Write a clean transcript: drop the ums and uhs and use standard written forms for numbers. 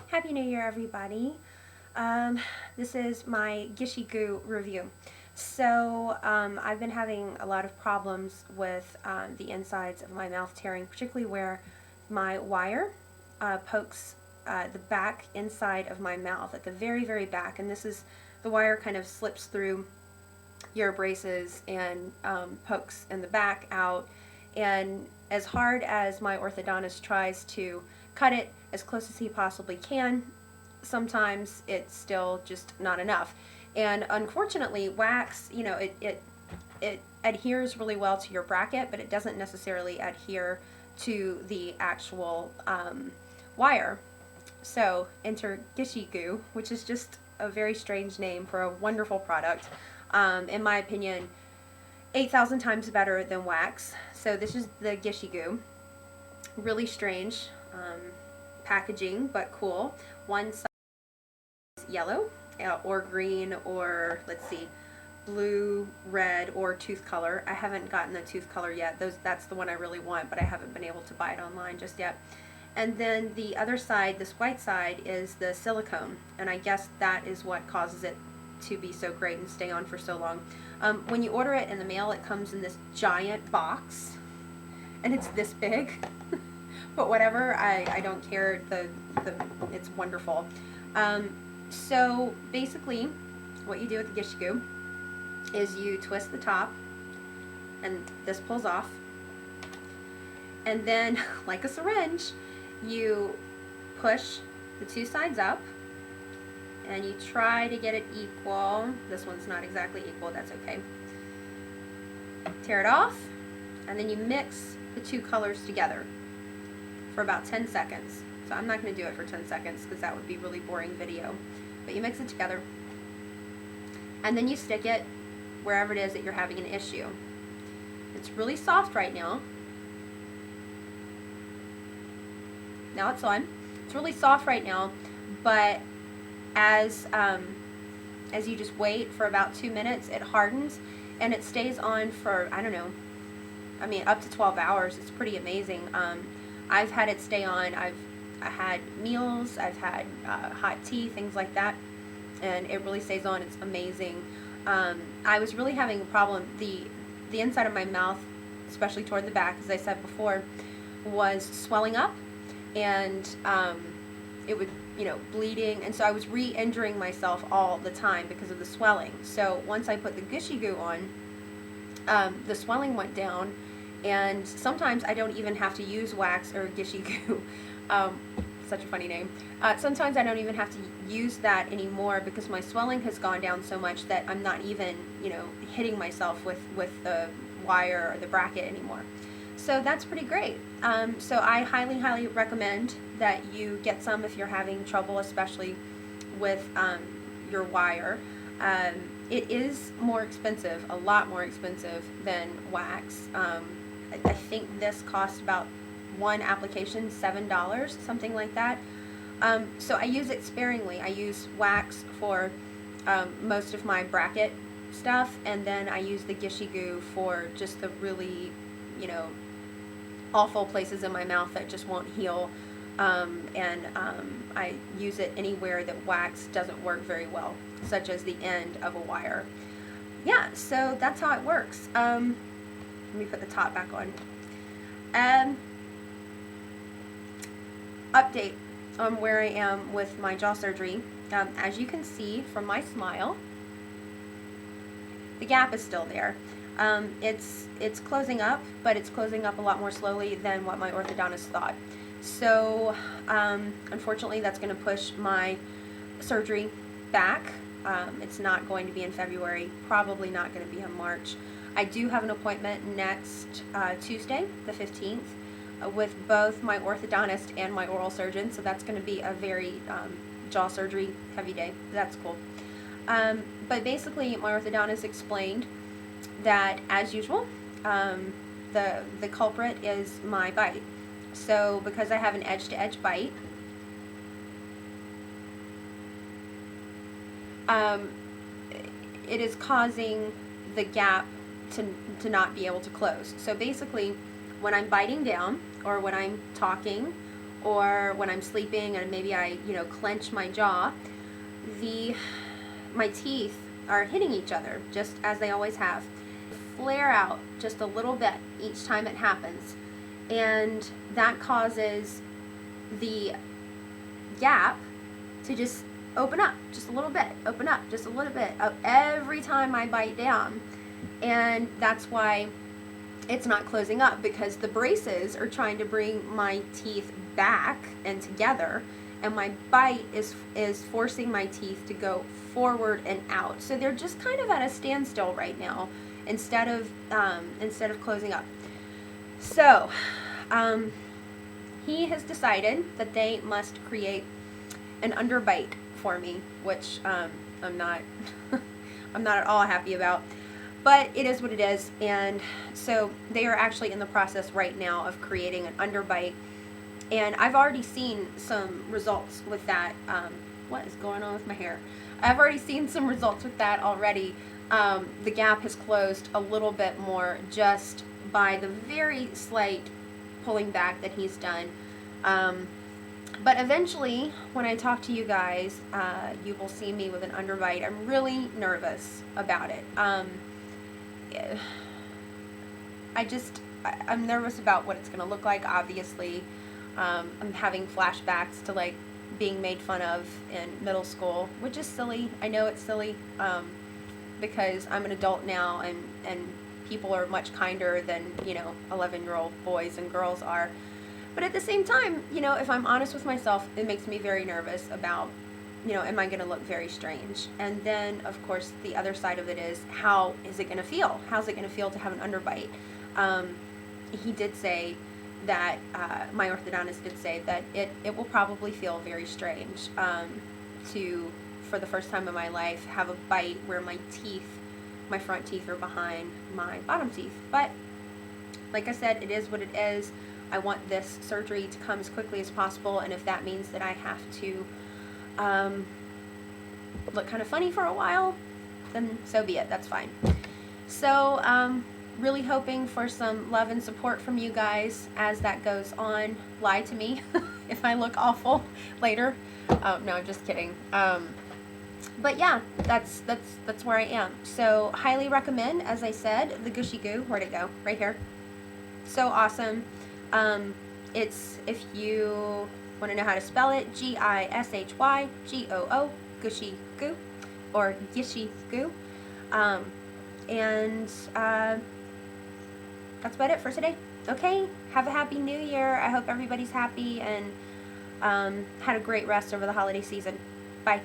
Happy New Year, everybody. This is my Gishy Goo review. I've been having a lot of problems with the insides of my mouth tearing, particularly where my wire pokes the back inside of my mouth at the very, very back. And this is the wire kind of slips through your braces and pokes in the back out. And as hard as my orthodontist tries to cut it as close as he possibly can, sometimes it's still just not enough. And unfortunately, wax, it adheres really well to your bracket, but it doesn't necessarily adhere to the actual wire. So enter Gishy Goo, which is just a very strange name for a wonderful product. In my opinion, 8,000 times better than wax. So this is the Gishy Goo. Really strange packaging, but cool. One side is yellow or green, or let's see, blue, red, or tooth color. I haven't gotten the tooth color yet. That's the one I really want, but I haven't been able to buy it online just yet. And then the other side, this white side, is the silicone, and I guess that is what causes it to be so great and stay on for so long. When you order it in the mail, it comes in this giant box, and it's this big. But whatever, I don't care. It's wonderful. So basically, what you do with the Gishy Goo is you twist the top, and this pulls off, and then, like a syringe, you push the two sides up, and you try to get it equal. This one's not exactly equal, that's okay. Tear it off, and then you mix the two colors together for about 10 seconds. So I'm not going to do it for 10 seconds because that would be really boring video. But you mix it together, and then you stick it wherever it is that you're having an issue. It's really soft right now. Now it's on. It's really soft right now, but as you just wait for about 2 minutes, it hardens, and it stays on for, I don't know, I mean, up to 12 hours. It's pretty amazing. I've had it stay on. I had meals, I've had hot tea, things like that, and it really stays on. It's amazing. I was really having a problem. The inside of my mouth, especially toward the back, as I said before, was swelling up, and it would, bleeding, and so I was re-injuring myself all the time because of the swelling. So once I put the Gishy Goo on, the swelling went down, and sometimes I don't even have to use wax or Gishy Goo. Such a funny name. Sometimes I don't even have to use that anymore because my swelling has gone down so much that I'm not even, hitting myself with the wire or the bracket anymore. So that's pretty great. So I highly, highly recommend that you get some if you're having trouble, especially with your wire. It is more expensive, a lot more expensive than wax. I think this costs about one application $7, something like that. So I use it sparingly. I use wax for most of my bracket stuff, and then I use the Gishy Goo for just the really, awful places in my mouth that just won't heal. I use it anywhere that wax doesn't work very well, such as the end of a wire. Yeah, so that's how it works. Let me put the top back on. Update on where I am with my jaw surgery. As you can see from my smile, the gap is still there. It's closing up, but it's closing up a lot more slowly than what my orthodontist thought. So unfortunately, that's going to push my surgery back. It's not going to be in February, probably not going to be in March. I do have an appointment next Tuesday, the 15th, with both my orthodontist and my oral surgeon, so that's going to be a very jaw surgery heavy day. That's cool. But basically, my orthodontist explained that, as usual, the culprit is my bite. So because I have an edge-to-edge bite, it is causing the gap to not be able to close. So basically, when I'm biting down, or when I'm talking, or when I'm sleeping and maybe I, clench my jaw, my teeth are hitting each other just as they always have. Flare out just a little bit each time it happens, and that causes the gap to just open up just a little bit, open up just a little bit every time I bite down. And that's why it's not closing up, because the braces are trying to bring my teeth back and together, and my bite is forcing my teeth to go forward and out. So they're just kind of at a standstill right now, instead of closing up. So he has decided that they must create an underbite for me, which I'm not I'm not at all happy about. But it is what it is, and so they are actually in the process right now of creating an underbite, and I've already seen some results with that. What is going on with my hair? I've already seen some results with that already. The gap has closed a little bit more just by the very slight pulling back that he's done. But eventually, when I talk to you guys, you will see me with an underbite. I'm really nervous about it. I'm nervous about what it's going to look like, obviously. I'm having flashbacks to, like, being made fun of in middle school, which is silly. I know it's silly, because I'm an adult now, and people are much kinder than, 11-year-old boys and girls are. But at the same time, if I'm honest with myself, it makes me very nervous about, am I going to look very strange? And then, of course, the other side of it is, how is it going to feel? How's it going to feel to have an underbite? He did say that, my orthodontist did say that it will probably feel very strange for the first time in my life, have a bite where my front teeth are behind my bottom teeth. But, like I said, it is what it is. I want this surgery to come as quickly as possible, and if that means that I have to look kind of funny for a while, then so be it. That's fine. So, really hoping for some love and support from you guys as that goes on. Lie to me if I look awful later. No, I'm just kidding. But yeah, that's where I am. So, highly recommend, as I said, the Gishy Goo. Where'd it go? Right here. So awesome. It's, if you want to know how to spell it, GishyGoo, Gishy Goo, or Gishy Goo. And that's about it for today. Okay, have a happy new year. I hope everybody's happy and had a great rest over the holiday season. Bye.